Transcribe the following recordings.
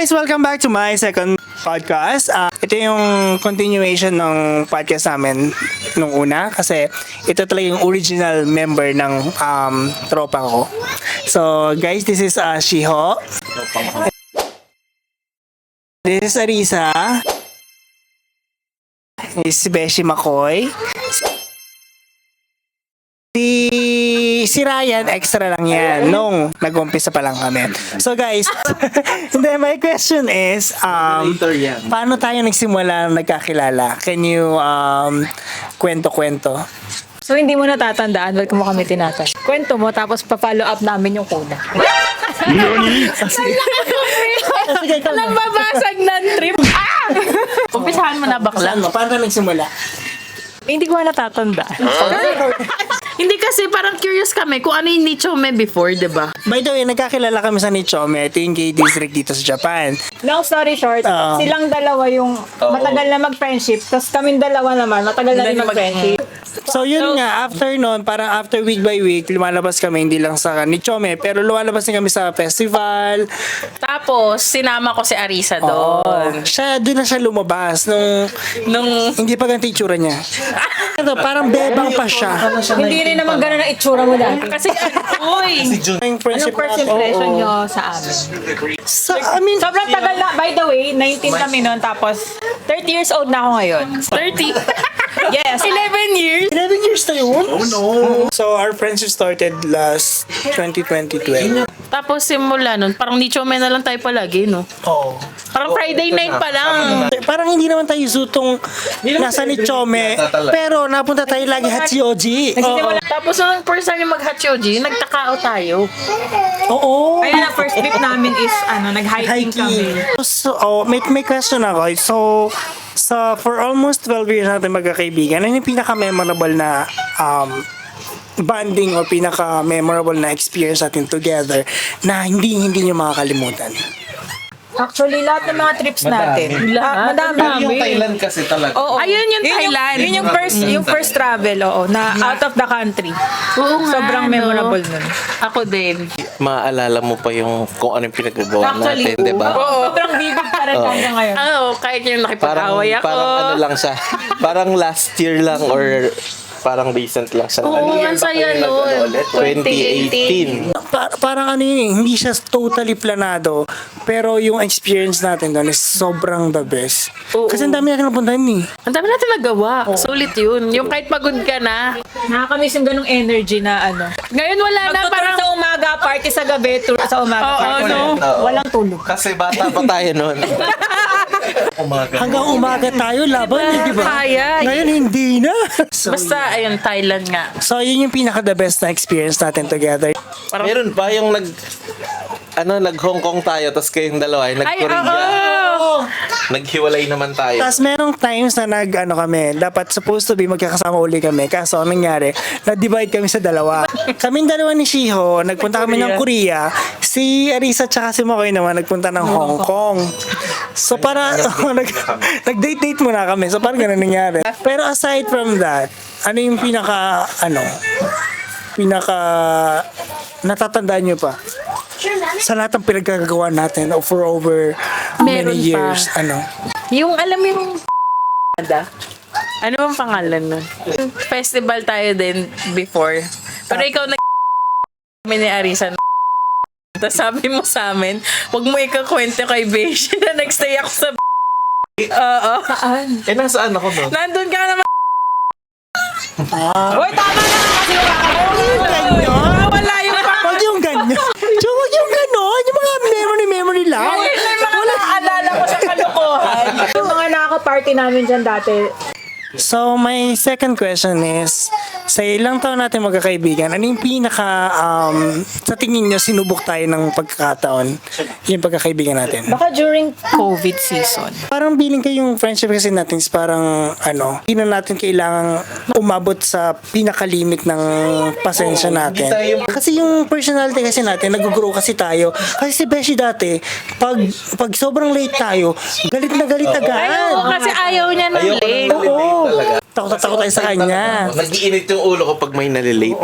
guys! Welcome back to my second podcast. Ito yung continuation ng podcast namin nung una kasi ito talaga yung original member ng tropa ko. So guys, this is Shiho. This is Arisa. This is Beshi Makoy. Si Ryan, extra lang yan nung nag-umpisa pa lang kami. So guys, my question is, paano tayo nagsimula nagkakilala? Can you kwento-kwento? So, hindi mo natatandaan, ba't mo kami tinatanong? Kwento mo, tapos pa-follow up namin yung kuna. Nang babasag ng trip. Umpisahan mo na bakla. Paano nagsimula? Hindi ko natatandaan. Hindi kasi parang curious kami kung ano yung Nichome before, di ba? By the way, nagkakilala kami sa Nichome. Ito yung gay district dito sa Japan. Long story short, silang dalawa yung matagal na mag-friendship, tapos kaming dalawa naman, matagal na rin mag-friendship. So yun nga, after nun, parang after week by week, lumalabas kami, hindi lang sa Nichome, pero lumalabas din kami sa festival. Tapos, sinama ko si Arisa doon. Doon na siya lumabas nung hindi pa ganito itsura niya. Ito, parang bebang pa siya. Hindi rin naman gano'n ang itsura mo dati. Kasi, uy! Yung friendship Anong first impression nyo sa amin? Sobrang tagal na. By the way, 19 kami noon, tapos 30 years old na ako ngayon. 30. Yes. 11 years. 11 years na yun? Oh no. So our friendship started last 2012. Tapos simula nun, parang Nichome na lang tayo palagi, no? Oo. Parang Friday night pa lang. Parang hindi naman tayo zutong nasa Nichome, pero napunta tayo lagi Hachioji. Tapos nung first time yung mag-Hachoji, nagtakao tayo. Oo. Kaya na first trip namin is, nag-hiking kami. So, may question ako. So, for almost 12 years natin magkakaibigan, ano yung pinaka-memorable na bonding o pinaka-memorable na experience natin together na hindi nyo makakalimutan? Actually, lahat ng mga trips natin. Madami. Yung Thailand kasi talaga. Oo. Ayun yung Thailand. Yun yung first travel, na out of the country. Oo nga, Sobrang no? memorable nun. Ako din. Maaalala mo pa yung kung ano yung pinagagawa natin, di ba? Sobrang vivid pa rin hanggang ngayon. Kahit yung Parang, nakipag-away ako. parang ano lang siya. Parang last year lang or parang recent lang siya. Oo, ang saya nun. 2018. Parang ano yun, hindi siya totally planado, pero yung experience natin doon is sobrang the best. Oo. Kasi ang dami natin napuntahan Ang dami natin nagawa. Sulit yun. Yung kahit pagod ka na. Nakakamiss yung ganong energy na Ngayon wala na. Magtutur Parang sa umaga, party sa gabi, tour sa umaga, Oo, party. no? Walang tulog. Kasi bata pa tayo noon. Hanggang umaga tayo laban, di ba? Kaya. Ngayon hindi na. So, Basta, ayun, Thailand nga. so yun yung pinaka-the best na experience natin together. Meron pa yung nag-Hong Kong tayo, tapos kayong dalawa ay Ay, nag-Korea. oo. Naghiwalay naman tayo. Tapos merong times na kami, dapat supposed to be magkakasama uli kami. Kaso anong nangyari, na-divide kami sa dalawa. Kaming dalawa ni Shiho, nagpunta kami ng Korea. Si Arisa tsaka si Makoy naman nagpunta ng Hong Kong. So para, nag-date-date muna kami. So parang ganun nangyari. Pero aside from that, ano yung pinaka natatandaan nyo pa? Sa lahat ng pinagkagagawa natin for over Meron many years. pa. Yung, alam mo yung ano bang pangalan nun? Festival tayo din before. Pero ikaw kami ni Arisa tapos sabi mo sa amin, huwag mo ikakwento kay Beshi na nagstay ako sa Oo. Saan? Nasaan ako no? Nandun ka naman. Uy, tama na kasi Wala yung Huwag yung ganyan. Huwag yung ganon. Yung mga memory lang. may mga naaalala ko sa kalokohan. Yung mga nakaka-party namin dyan dati. So, my second question is, sa ilang taon natin magkakaibigan, ano yung sa tingin nyo, sinubok tayo ng pagkakataon, yung pagkakaibigan natin? Baka during COVID season. Parang feeling ko yung friendship kasi natin is parang, hindi na natin kailangang umabot sa pinakalimit ng pasensya natin. Kasi yung personality kasi natin, nag-grow kasi tayo. Kasi si Beshi dati, pag sobrang late tayo, galit na galit agad. Ayaw kasi ayaw niya ng late. Oo. takot na takot tayo sa kanya. Nag-iinit yung ulo ko pag may nalilate.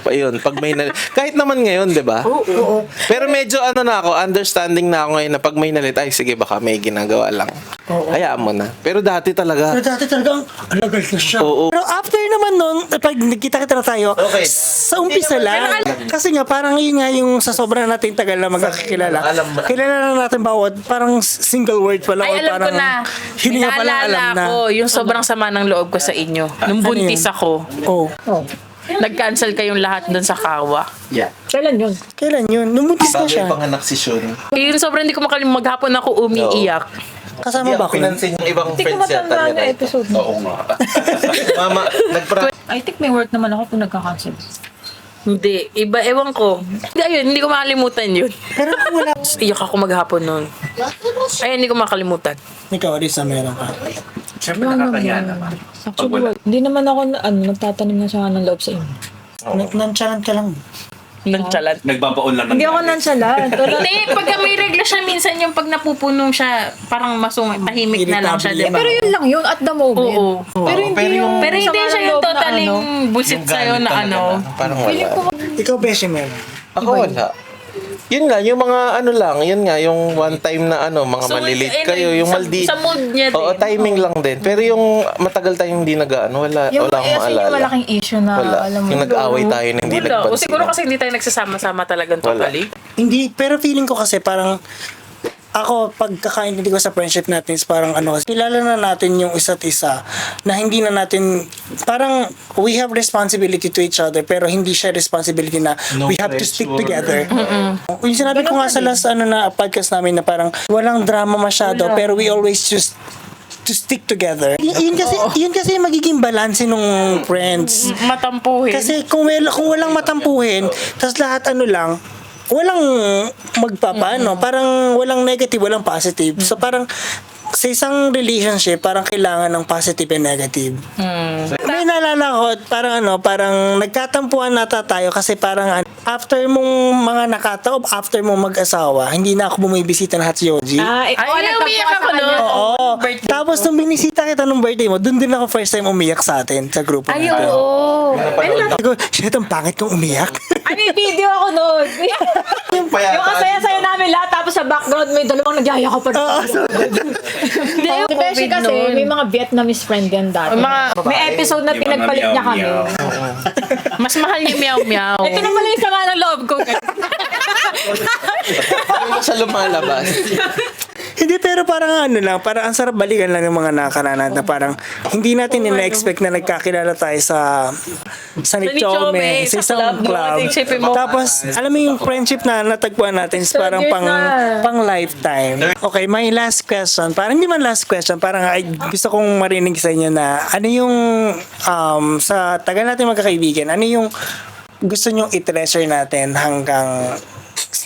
Yun, pag may kahit naman ngayon, di ba? Oo. Pero medyo ano na ako, understanding na ako ngayon na pag may nalilate, ay sige, baka may ginagawa lang. Hayaan mo na. Pero dati talaga, Pero dati talagang alagal na siya. Oo. Pero after naman nun, pag nagkita-kita na tayo, Okay na. sa umpisa lang. Kasi nga, parang yun nga yung sa sobrang nating tagal na magkakilala. Alam mo. Kilala na natin bawat parang single word pa lang. Ay, o alam ko parang na. hininga pa lang alam Naalala na. ko yung sobrang sama ng loob ko sa inyo. Nung Ano buntis yun? ako, Oh. nag-cancel kayong lahat doon sa Kawa. yeah. Kailan yun? Kailan yun? Nung buntis na Bago siya. yung panganak si Shun. Yun, sobrang hindi ko maghapon ako umiiyak. Kasama ba ako? nun? Pinansin yung ibang Hindi ko friends yata matandaan niya. yung episode. Oo nga. Mama, I think may work naman ako kung nagka-cancel. Hindi. Iba, ewan ko. Hindi, ayun, hindi ko makalimutan yun. Pero kung wala. Iyak ako maghapon noon. Ay, hindi ko makalimutan. Ikaw, Arisa, meron ka. Siyempre nakakaya naman. Actually, hindi naman ako nagtatanim na siya ng loob sa inyo. Nonchalant ka lang. Nonchalant. Nagbabaon lang ng Hindi ako nonchalant. Hindi, pagka may regla siya, minsan yung pag napupuno siya, parang tahimik na lang siya, Irritable diba? Pero yun lang yun at the moment. Oo. Pero hindi yung Pero hindi sama siya ng yung loob na totaling busit sa'yo na galit ano. talaga parang wala. Ikaw, Beshi, meron. Ako wala. Yun nga, yung mga ano lang, yun nga, yung one time na ano, mga So, malilate ayun, kayo, yung sa mood niya din. Oo, timing lang din. Pero yung matagal tayong hindi nag-ano, wala Yung akong yung maalala. malaking issue na Wala. alam mo. Yung nag-away tayo na hindi Wala. O nagpansin. siguro kasi hindi tayo nagsasama-sama talagang Wala. totally. Hindi, pero feeling ko kasi parang ako, pagkakaintindi ko sa friendship natin is parang ano, kilala na natin yung isa't isa na hindi na natin, parang we have responsibility to each other pero hindi siya responsibility na No we have to stick pressure. together. Yung sinabi ko nga sa last na podcast namin na parang walang drama masyado pero we always choose to stick together. Yun kasi yung magiging balance nung friends. Matampuhin. Kasi kung walang matampuhin, tas lahat ano lang, walang magpapaano, parang walang negative, walang positive. So parang sa isang relationship, parang kailangan ng positive and negative. May naalala ko, parang nagkatampuan nata tayo kasi parang after mong mga nakataob, after mong mag-asawa, hindi na ako bumibisita na Hatsuyoji. Ay, umiyak ako nun. Oo. Birthday Tapos nung binisita kita nung birthday mo, dun din ako first time umiyak sa atin, sa grupo Ay, natin. oo. Sabi ko, shit, ang pangit kong umiyak. Ay, may video ako nun. yung kasaya-saya namin lahat, tapos sa background may dalawang nagyaya ko pa. Hindi, yung Si Beshi COVID kasi, nun. may mga Vietnamese friend yan dati. May episode na Yung mga pinagpalit niya kami. meow-meow. Mas mahal yung meow-meow. Ito na pala yung sama ng loob ko. Sa lumalabas. Hindi, pero parang ano lang, parang ang sarap balikan lang ng mga nakakaranan na parang hindi natin ina-expect na nagkakilala tayo sa Nichome, sa isang club. Isipin mo. Tapos, alam mo yung friendship na natagpuan natin is parang years pang, na. pang lifetime. Okay, my last question. Parang hindi man last question, parang ay, gusto kong marinig sa inyo na ano yung sa tagal natin magkakaibigan, ano yung gusto nyong i-treasure natin hanggang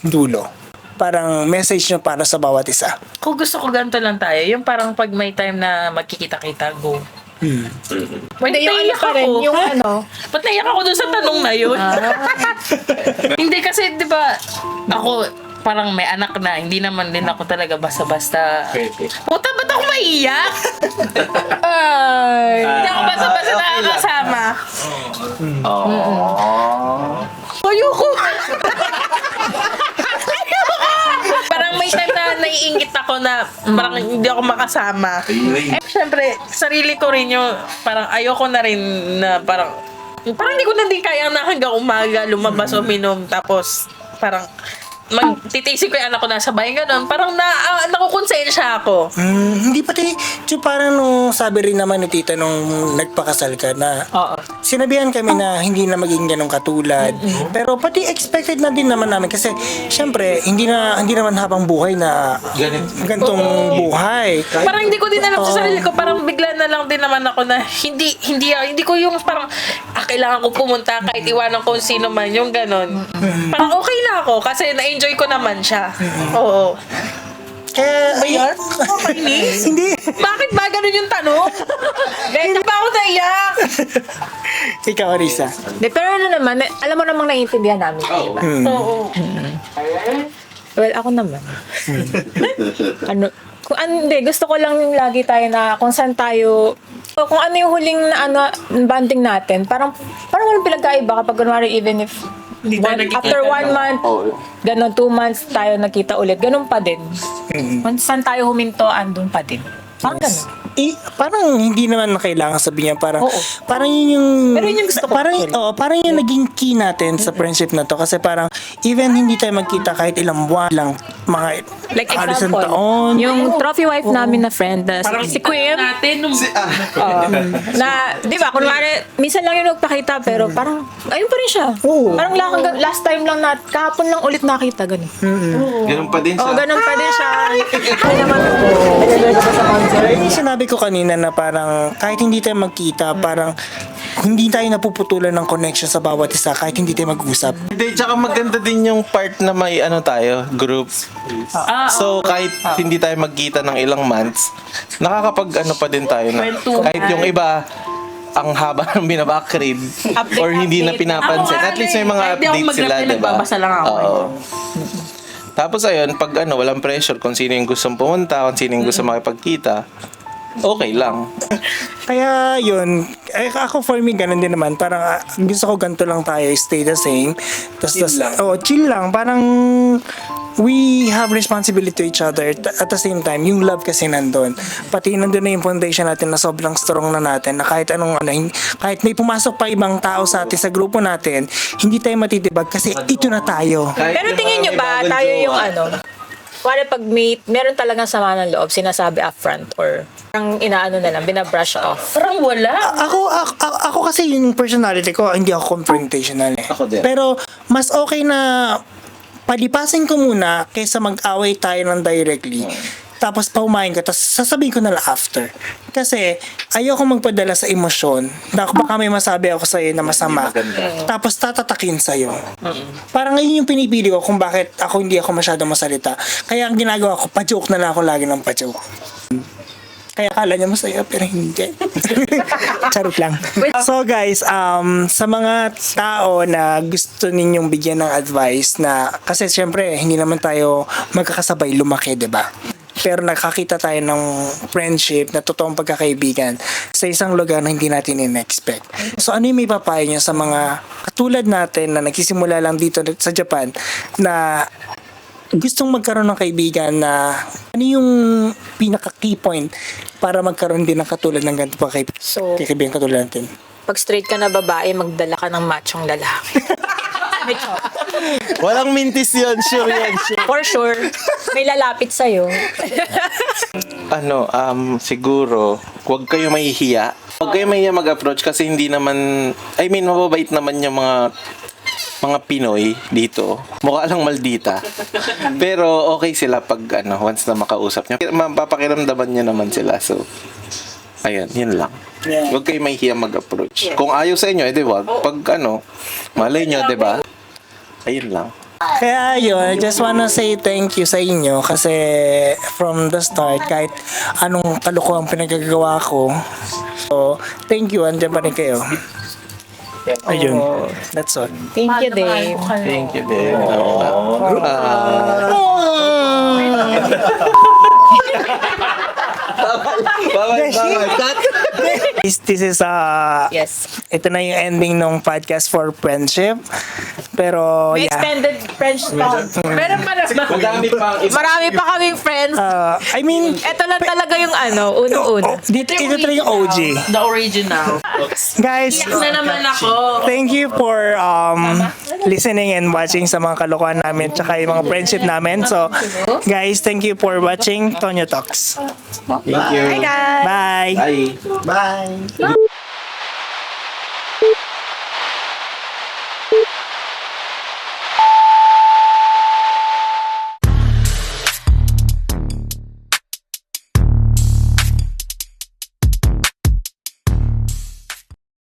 dulo? Parang message nyo para sa bawat isa. Kung gusto ko ganito lang tayo, yung parang pag may time na magkikita-kita, go. Wait, Hindi, yung ano naiyak pa rin, ako. yung ano. Ba't naiyak ako dun sa tanong na yun? Hindi kasi, di ba, ako, parang may anak na, hindi naman din ako talaga basta-basta. Puta, ba't ako maiyak? Ay. Hindi ako basta-basta nakakasama. Ayoko. Parang may time na naiingit ako na parang hindi ako makasama. Eh, syempre, sarili ko rin yung parang ayoko na rin na parang hindi ko na din kaya na hanggang umaga lumabas o minom tapos parang magtitisi ko yung anak ko nasa bahay gano'n. Parang nakukonsensya ako. Hindi pati, parang nung sabi rin naman ni tita nung nagpakasal ka na Oo. sinabihan kami na hindi na maging ganong katulad. Pero pati expected na din naman namin kasi syempre hindi naman habang buhay na ganitong buhay. Parang hindi ko din alam sa sarili ko, parang bigla na lang din naman ako na hindi ko yung parang kailangan ko pumunta kahit iwanan ko sino man yung ganon. Parang okay na ako kasi na-enjoy ko naman siya. Oo. Kaya, Ayan? Kainis? hindi. Bakit ba ganun yung tanong? Hindi ba ako naiyak? Ikaw, Arisa. De, pero ano naman, alam mo namang naiintindihan namin. Diba? Oo. Well, ako naman. Hindi, gusto ko lang lagi tayo na kung saan tayo So, kung ano yung huling banding natin, parang walang pinagkaiba kapag kunwari even if after 1 month, ganon 2 months tayo nakita ulit, ganon pa din. Kung saan tayo huminto, andun pa din. Parang ganon. Parang hindi naman na kailangan sabihin niya, parang yun yung Pero yun yung gusto ko. parang yung naging key natin sa friendship na to, kasi parang even hindi tayo magkita kahit ilang buwan lang, mga Like halos isang example, taon. yung trophy wife namin na friend, si Queen, natin nung na, di ba, kunwari, minsan lang yung nagpakita, pero parang, ayun pa rin siya. Oo. Parang last time lang kahapon lang ulit nakita, ganun. Ganun pa din siya. Oo, ganun pa din siya. Ay naman, Yung sinabi ko kanina na parang kahit hindi tayo magkita, parang hindi tayo napuputulan ng connection sa bawat isa kahit hindi tayo mag-usap. Hindi, tsaka maganda din yung part na may tayo, group. So, kahit hindi tayo magkita ng ilang months, nakakapag pa din tayo na. Kahit yung iba, ang haba ng binabakread or hindi na pinapansin. At least may mga updates sila, diba? nagbabasa lang ako. Oo. Tapos ayun, pag walang pressure kung sino yung gustong pumunta, kung sino yung gusto makipagkita, okay lang. Kaya yun, ako for me ganun din naman, parang gusto ko ganito lang tayo, stay the same. Chill lang. Parang we have responsibility to each other at the same time. Yung love kasi nandun. Pati nandun na yung foundation natin na sobrang strong na natin, na kahit anong kahit may pumasok pa ibang tao sa atin sa grupo natin, hindi tayo matitibag kasi ito na tayo. pero tingin nyo ba, tayo yung Kuwari pag meron talagang sama ng loob, sinasabi upfront or parang inaano na lang, binabrush off. Parang wala. Ako kasi yung personality ko, hindi ako confrontational eh. Ako din. Pero mas okay na palipasin ko muna kaysa mag-away tayo ng directly. Tapos paumahin ko, tapos sasabihin ko na lang after. Kasi ayoko magpadala sa emosyon na baka may masabi ako sa'yo na masama. Tapos tatatakin sa'yo. Parang ngayon yung pinipili ko kung bakit hindi ako masyadong masalita. Kaya ang ginagawa ko, pa-joke na lang ako lagi ng pa-joke. Kaya akala niya masaya, pero hindi. Charot lang. So guys, sa mga tao na gusto ninyong bigyan ng advice na, kasi syempre, hindi naman tayo magkakasabay lumaki, diba? Pero nakakita tayo ng friendship na totoong pagkakaibigan sa isang lugar na hindi natin in-expect. So ano yung may papayo niyo sa mga katulad natin na nagsisimula lang dito sa Japan na gustong magkaroon ng kaibigan, na ano yung pinaka-key point para magkaroon din ng katulad ng ganito pa kaibigan katulad natin? Pag straight ka na babae, magdala ka ng machong lalaki. Walang mintis yun, sure yan, sure. For sure. May lalapit sa'yo. Siguro, huwag kayo mahihiya. Huwag kayo mahihiya mag-approach kasi hindi naman, mababait naman yung mga Pinoy dito. Mukha lang maldita. Pero okay sila pag once na makausap nyo. Mapapakiramdaman nyo naman sila. So, ayun, yun lang. Yeah. Huwag kayo mahihiya mag-approach. Kung ayaw sa inyo, di wag. Pag malay nyo, di ba? Ayun lang. Kaya yun, I just wanna say thank you sa inyo kasi from the start, kahit anong kalukuhang pinagagawa ko, so thank you, andyan pa rin kayo. Ayun, that's all. Thank you, Dave. Thank you, babe. This is Yes. ito na yung ending ng podcast for friendship. Pero May yeah. extended French talk. Pero marami pa kaming friends. I mean, Ito lang talaga yung unang-una. ito talaga yung OG. The original. Guys, Na naman ako. thank you for listening and watching sa mga kalokohan namin tsaka yung mga friendship namin. So, guys, thank you for watching Tonyo Talks. Thank you. Hi, guys! Bye! Bye. Bye!